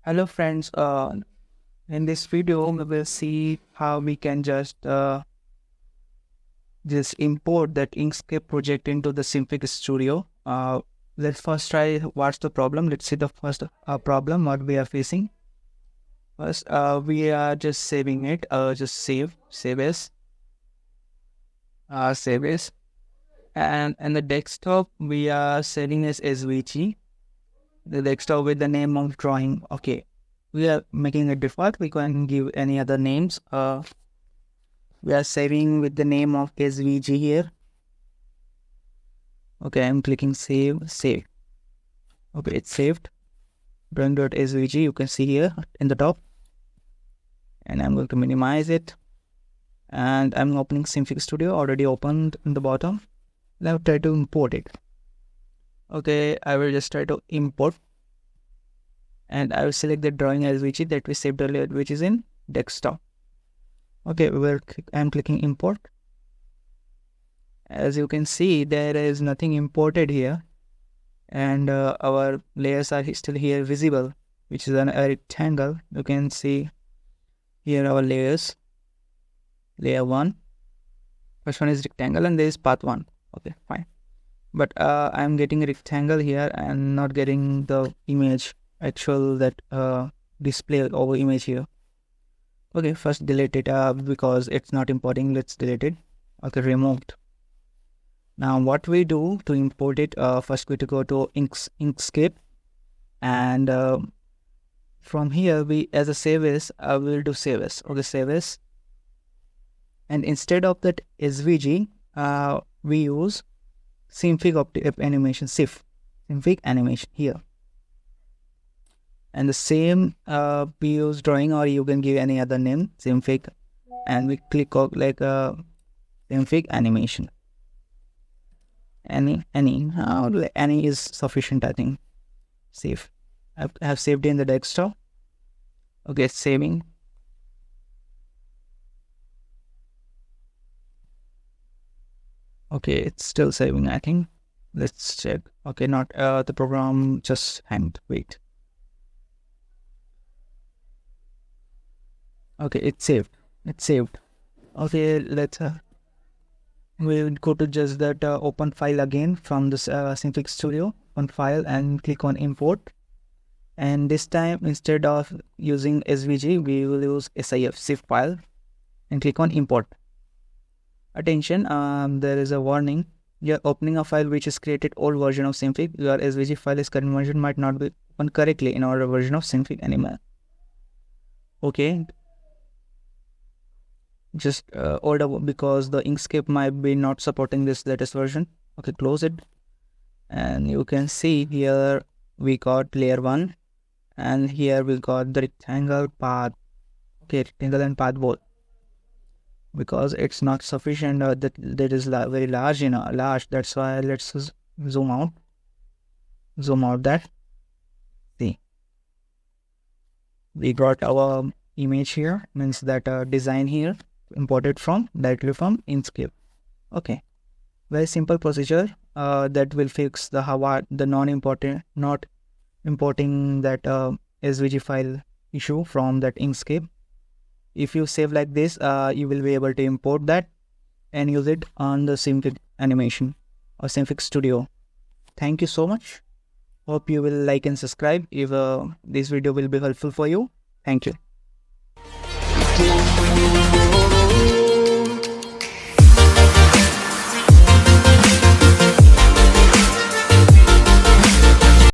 Hello friends, in this video we will see how we can just import that Inkscape project into the Synfig Studio. Let's first try what's the problem. Let's see the first problem what we are facing. First we are just saving it, just save as, and the desktop we are setting as SVG. The desktop with the name of drawing. Okay, we are making a default. We can give any other names. We are saving with the name of SVG here. Okay, I'm clicking save. Okay, it's saved. Drawing.svg, you can see here in the top, and I'm going to minimize it, and I'm opening Synfig Studio, already opened in the bottom. Now try to import it. Okay, I will just try to import, and I will select the drawing SVG that we saved earlier, which is in desktop. Okay, I'm clicking import. As you can see, there is nothing imported here, and our layers are still here visible, which is a rectangle. You can see here our layers. Layer 1, first one is rectangle, and there is path 1. Okay, fine. But I'm getting a rectangle here and not getting the image actual that display over image here. Okay, first delete it because it's not importing. Let's delete it. Okay, removed. Now what we do to import it, first we have to go to Inkscape, and from here we as a save as, we'll do save as. Okay, save as, and instead of that SVG we use Synfig animation, Synfig animation here, and the same we use drawing, or you can give any other name, Synfig, and we click on like Synfig animation. Any is sufficient, I think. Save. I have saved in the desktop. Okay, it's saving. Okay, it's still saving, I think. Let's check. Okay, not the program just hanged. Wait. Okay, it's saved. Okay, let's we'll go to just that open file again from this Synfig Studio. Open file and click on import. And this time, instead of using SVG, we will use SIF file, and click on import. Attention, there is a warning. You're opening a file which is created old version of Synfig. Your SVG file's current version might not be opened correctly in our version of Synfig anymore. Okay, just older, because the Inkscape might be not supporting this latest version. Okay, close it, and you can see here we got layer 1, and here we got the rectangle path. Okay, rectangle and path both, because it's not sufficient. That is very large, large. That's why let's zoom out that. See, we got our image here, means that design here imported directly from Inkscape. Okay, very simple procedure that will fix the not importing that SVG file issue from that Inkscape. If you save like this, you will be able to import that and use it on the Synfig animation or Synfig Studio. Thank you so much. Hope you will like and subscribe if this video will be helpful for you. Thank you.